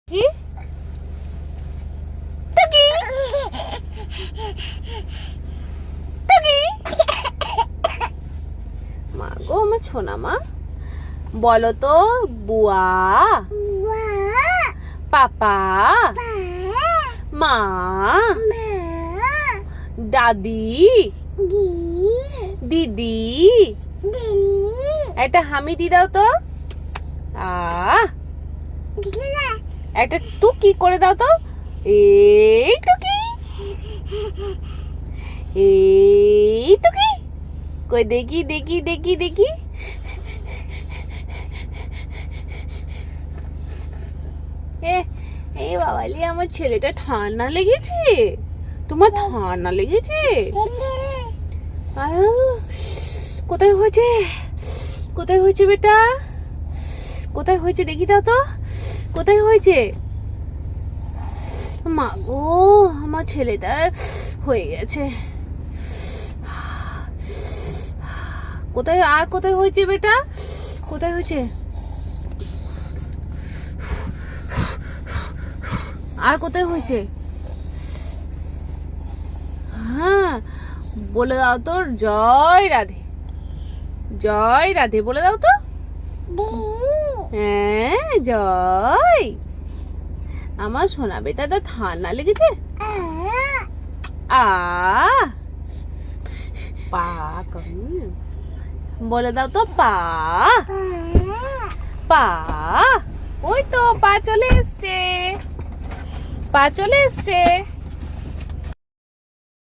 কি টুকি টুকি মা গো আমার সোনা মা বলো তো বুয়া পাপা মা দাদি দিদি একটা হামি দি দাও তো একটা টুকি করে দাও তো এই টুকি এই টুকি কই দেখি দেখি দেখি দেখি এই বাবালি আমার ছেলেটা ঠান্ডা লেগেছে তোমার ঠান্ডা লেগেছে কোথায় হয়েছে কোথায় হয়েছে বেটা কোথায় হয়েছে দেখি দাও তো কোথায় হয়েছে মা গো আমার ছেলেটা হয়ে গেছে কোথায় আর কোথায় হয়েছে বেটা কোথায় হয়েছে আর কোথায় হয়েছে হ্যাঁ বলে দাও তো জয় রাধে বলে দাও তো হ্যাঁ জয় আমার সোনা বেটাটা ঠান্ডা লেগেছে পা বলে দাও তো পা ওই তো পা চলে এসছে